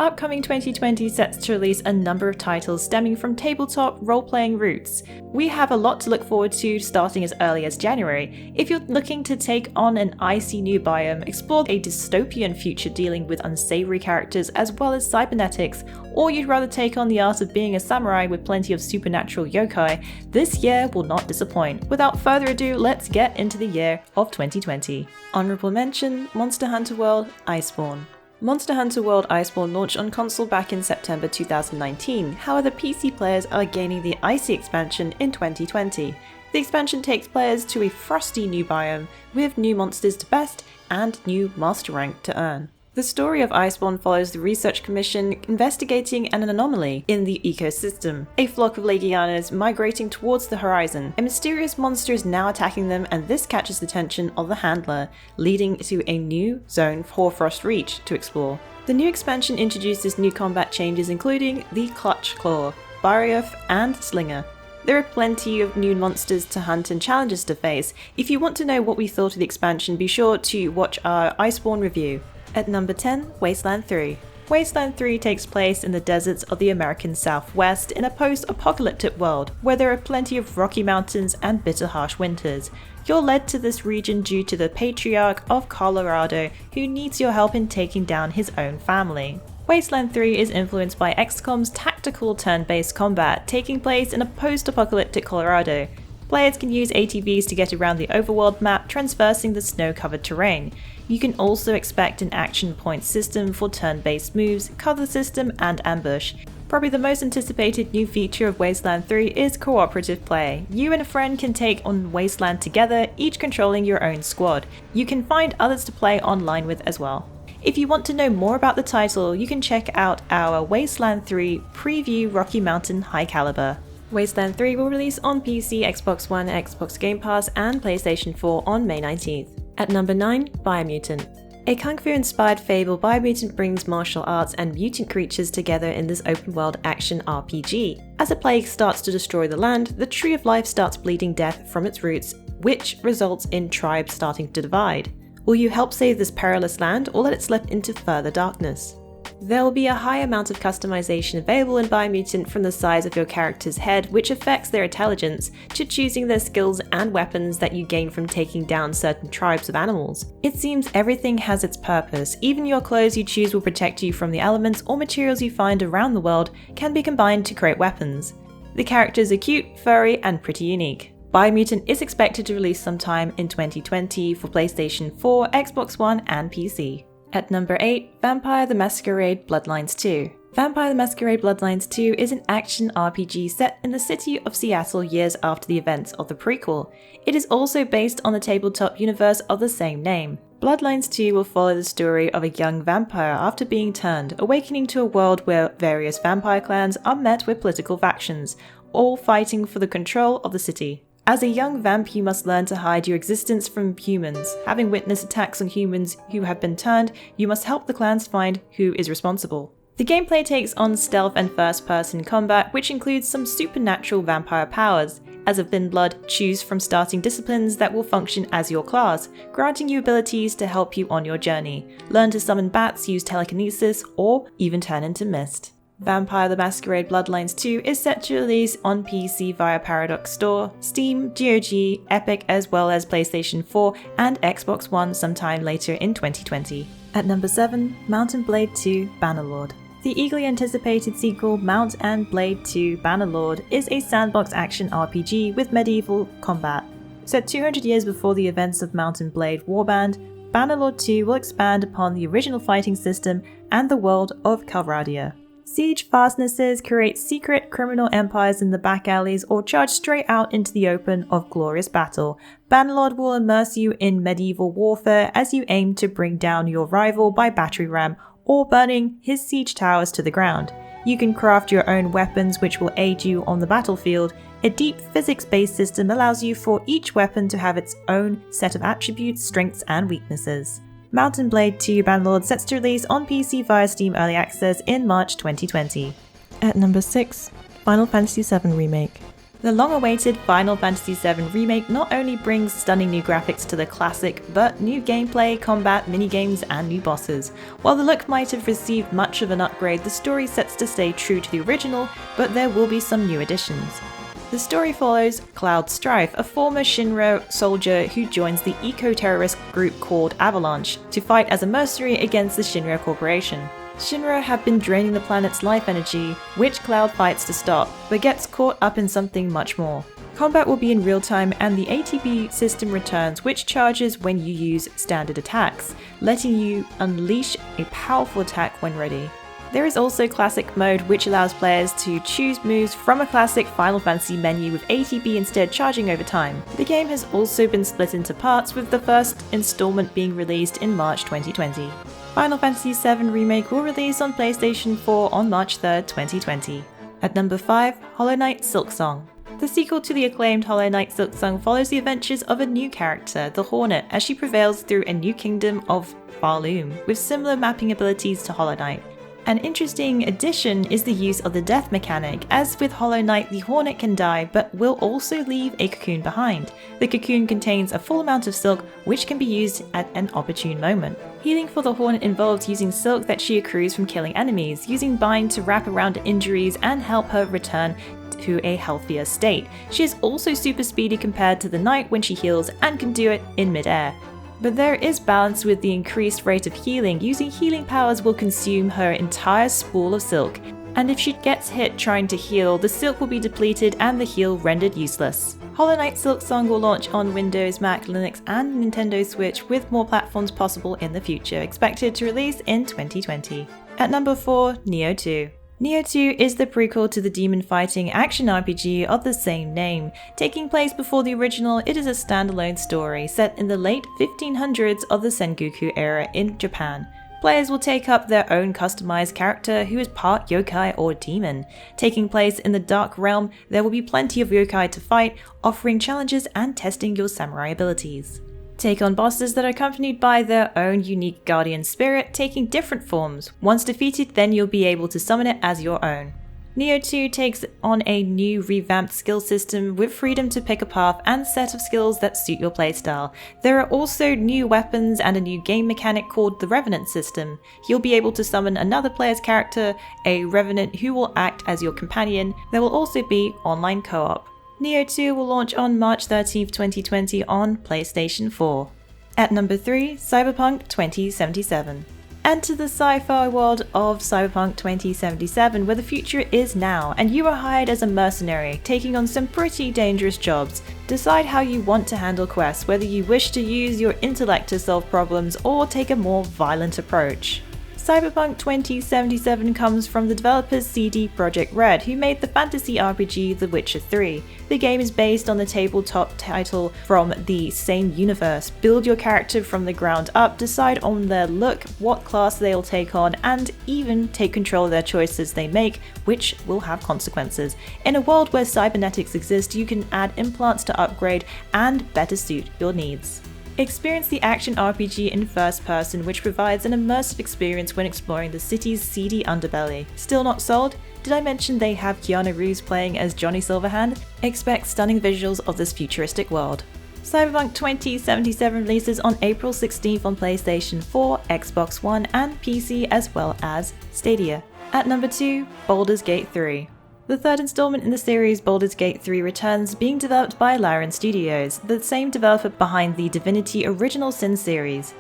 Upcoming 2020 sets to release a number of titles stemming from tabletop role-playing roots. We have a lot to look forward to starting as early as January. If you're looking to take on an icy new biome, explore a dystopian future dealing with unsavory characters as well as cybernetics, or you'd rather take on the art of being a samurai with plenty of supernatural yokai, this year will not disappoint. Without further ado, let's get into the year of 2020. Honorable mention, Monster Hunter World Iceborne. Monster Hunter World Iceborne launched on console back in September 2019, however PC players are gaining the Icy expansion in 2020. The expansion takes players to a frosty new biome, with new monsters to best and new master rank to earn. The story of Iceborne follows the Research Commission investigating an anomaly in the ecosystem. A flock of Legianas migrating towards the horizon. A mysterious monster is now attacking them, and this catches the attention of the handler, leading to a new zone for Frost Reach to explore. The new expansion introduces new combat changes including the Clutch Claw, Barioth, and Slinger. There are plenty of new monsters to hunt and challenges to face. If you want to know what we thought of the expansion, be sure to watch our Iceborne review. At number 10, Wasteland 3. Wasteland 3 takes place in the deserts of the American Southwest in a post-apocalyptic world where there are plenty of rocky mountains and bitter harsh winters. You're led to this region due to the Patriarch of Colorado who needs your help in taking down his own family. Wasteland 3 is influenced by XCOM's tactical turn-based combat taking place in a post-apocalyptic Colorado. Players can use ATVs to get around the overworld map, traversing the snow-covered terrain. You can also expect an action point system for turn-based moves, cover system, and ambush. Probably the most anticipated new feature of Wasteland 3 is cooperative play. You and a friend can take on Wasteland together, each controlling your own squad. You can find others to play online with as well. If you want to know more about the title, you can check out our Wasteland 3 preview Rocky Mountain High Caliber. Wasteland 3 will release on PC, Xbox One, Xbox Game Pass, and PlayStation 4 on May 19th. At number 9, Biomutant. A kung fu-inspired fable, Biomutant brings martial arts and mutant creatures together in this open-world action RPG. As a plague starts to destroy the land, the Tree of Life starts bleeding death from its roots, which results in tribes starting to divide. Will you help save this perilous land or let it slip into further darkness? There will be a high amount of customization available in Biomutant, from the size of your character's head, which affects their intelligence, to choosing their skills and weapons that you gain from taking down certain tribes of animals. It seems everything has its purpose. Even your clothes you choose will protect you from the elements, or materials you find around the world can be combined to create weapons. The characters are cute, furry, and pretty unique. Biomutant is expected to release sometime in 2020 for PlayStation 4, Xbox One, and PC. At number 8, Vampire the Masquerade Bloodlines 2. Vampire the Masquerade Bloodlines 2 is an action RPG set in the city of Seattle years after the events of the prequel. It is also based on the tabletop universe of the same name. Bloodlines 2 will follow the story of a young vampire after being turned, awakening to a world where various vampire clans are met with political factions, all fighting for the control of the city. As a young vamp, you must learn to hide your existence from humans. Having witnessed attacks on humans who have been turned, you must help the clans find who is responsible. The gameplay takes on stealth and first-person combat, which includes some supernatural vampire powers. As a thin blood, choose from starting disciplines that will function as your class, granting you abilities to help you on your journey. Learn to summon bats, use telekinesis, or even turn into mist. Vampire the Masquerade Bloodlines 2 is set to release on PC via Paradox Store, Steam, GOG, Epic, as well as PlayStation 4 and Xbox One sometime later in 2020. At number 7, Mount & Blade 2 Bannerlord. The eagerly anticipated sequel, Mount & Blade 2 Bannerlord, is a sandbox action RPG with medieval combat. Set 200 years before the events of Mount & Blade Warband, Bannerlord 2 will expand upon the original fighting system and the world of Calradia. Siege fastnesses, create secret criminal empires in the back alleys, or charge straight out into the open of glorious battle. Bannerlord will immerse you in medieval warfare as you aim to bring down your rival by battery ram or burning his siege towers to the ground. You can craft your own weapons which will aid you on the battlefield. A deep physics-based system allows you for each weapon to have its own set of attributes, strengths, and weaknesses. Mount & Blade 2 Bannerlord sets to release on PC via Steam Early Access in March 2020. At number 6, Final Fantasy VII Remake. The long-awaited Final Fantasy VII Remake not only brings stunning new graphics to the classic, but new gameplay, combat, minigames, and new bosses. While the look might have received much of an upgrade, the story sets to stay true to the original, but there will be some new additions. The story follows Cloud Strife, a former Shinra soldier who joins the eco-terrorist group called Avalanche to fight as a mercenary against the Shinra Corporation. Shinra have been draining the planet's life energy, which Cloud fights to stop, but gets caught up in something much more. Combat will be in real time and the ATB system returns, which charges when you use standard attacks, letting you unleash a powerful attack when ready. There is also Classic Mode, which allows players to choose moves from a classic Final Fantasy menu with ATB instead charging over time. The game has also been split into parts, with the first installment being released in March 2020. Final Fantasy VII Remake will release on PlayStation 4 on March 3rd, 2020. At number 5, Hollow Knight Silksong. The sequel to the acclaimed Hollow Knight Silksong follows the adventures of a new character, the Hornet, as she prevails through a new kingdom of Barloom, with similar mapping abilities to Hollow Knight. An interesting addition is the use of the death mechanic. As with Hollow Knight, the Hornet can die, but will also leave a cocoon behind. The cocoon contains a full amount of silk, which can be used at an opportune moment. Healing for the Hornet involves using silk that she accrues from killing enemies, using Bind to wrap around injuries and help her return to a healthier state. She is also super speedy compared to the Knight when she heals and can do it in mid-air. But there is balance with the increased rate of healing. Using healing powers will consume her entire spool of silk, and if she gets hit trying to heal, the silk will be depleted and the heal rendered useless. Hollow Knight Silksong will launch on Windows, Mac, Linux and Nintendo Switch, with more platforms possible in the future, expected to release in 2020. At number 4, Nioh 2. Nioh 2 is the prequel to the demon-fighting action RPG of the same name. Taking place before the original, it is a standalone story set in the late 1500s of the Sengoku era in Japan. Players will take up their own customized character who is part yokai or demon. Taking place in the Dark Realm, there will be plenty of yokai to fight, offering challenges and testing your samurai abilities. Take on bosses that are accompanied by their own unique guardian spirit, taking different forms. Once defeated, then you'll be able to summon it as your own. Nioh 2 takes on a new revamped skill system with freedom to pick a path and set of skills that suit your playstyle. There are also new weapons and a new game mechanic called the Revenant system. You'll be able to summon another player's character, a Revenant who will act as your companion. There will also be online co-op. Nioh 2 will launch on March 13th, 2020 on PlayStation 4. At number 3, Cyberpunk 2077. Enter the sci-fi world of Cyberpunk 2077, where the future is now, and you are hired as a mercenary, taking on some pretty dangerous jobs. Decide how you want to handle quests, whether you wish to use your intellect to solve problems or take a more violent approach. Cyberpunk 2077 comes from the developers CD Projekt Red, who made the fantasy RPG The Witcher 3. The game is based on the tabletop title from the same universe. Build your character from the ground up, decide on their look, what class they'll take on, and even take control of their choices they make, which will have consequences. In a world where cybernetics exist, you can add implants to upgrade and better suit your needs. Experience the action RPG in first person, which provides an immersive experience when exploring the city's seedy underbelly. Still not sold? Did I mention they have Keanu Reeves playing as Johnny Silverhand? Expect stunning visuals of this futuristic world. Cyberpunk 2077 releases on April 16th on PlayStation 4, Xbox One and PC, as well as Stadia. At number 2, Baldur's Gate 3. The third installment in the series, Baldur's Gate 3 returns, being developed by Larian Studios, the same developer behind the Divinity Original Sin series.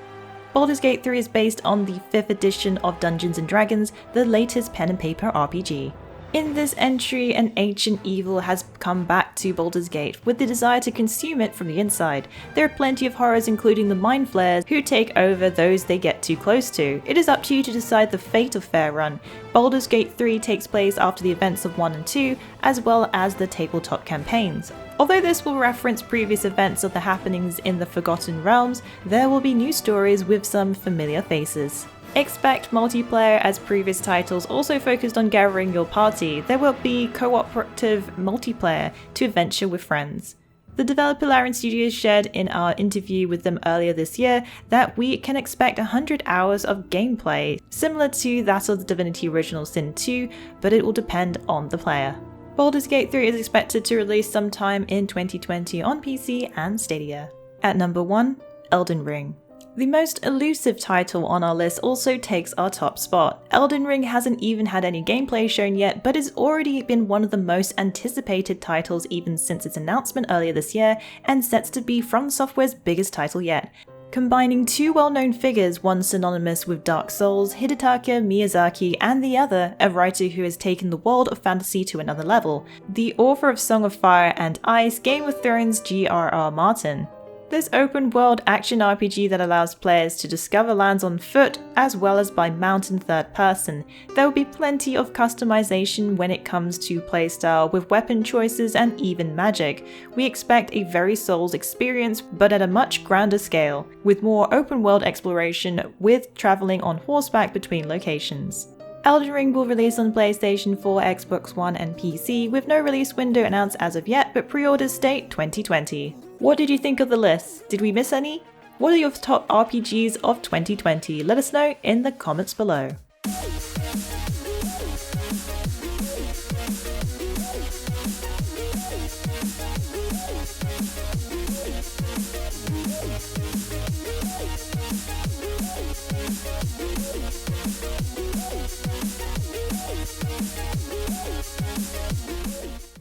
Baldur's Gate 3 is based on the 5th edition of Dungeons & Dragons, the latest pen and paper RPG. In this entry, an ancient evil has come back to Baldur's Gate with the desire to consume it from the inside. There are plenty of horrors, including the Mind Flayers, who take over those they get too close to. It is up to you to decide the fate of Faerun. Baldur's Gate 3 takes place after the events of 1 and 2, as well as the tabletop campaigns. Although this will reference previous events of the happenings in the Forgotten Realms, there will be new stories with some familiar faces. Expect multiplayer, as previous titles also focused on gathering your party. There will be cooperative multiplayer to adventure with friends. The developer Larian Studios shared in our interview with them earlier this year that we can expect 100 hours of gameplay, similar to that of the Divinity Original Sin 2, but it will depend on the player. Baldur's Gate 3 is expected to release sometime in 2020 on PC and Stadia. At number 1, Elden Ring. The most elusive title on our list also takes our top spot. Elden Ring hasn't even had any gameplay shown yet, but has already been one of the most anticipated titles even since its announcement earlier this year, and sets to be From Software's biggest title yet. Combining two well-known figures, one synonymous with Dark Souls, Hidetaka Miyazaki, and the other, a writer who has taken the world of fantasy to another level, the author of Song of Fire and Ice, Game of Thrones, G.R.R. Martin. This open-world action RPG that allows players to discover lands on foot as well as by mountain third person. There will be plenty of customization when it comes to playstyle with weapon choices and even magic. We expect a very Souls experience but at a much grander scale, with more open-world exploration with travelling on horseback between locations. Elden Ring will release on PlayStation 4, Xbox One and PC with no release window announced as of yet, but pre-orders state 2020. What did you think of the list? Did we miss any? What are your top RPGs of 2020? Let us know in the comments below.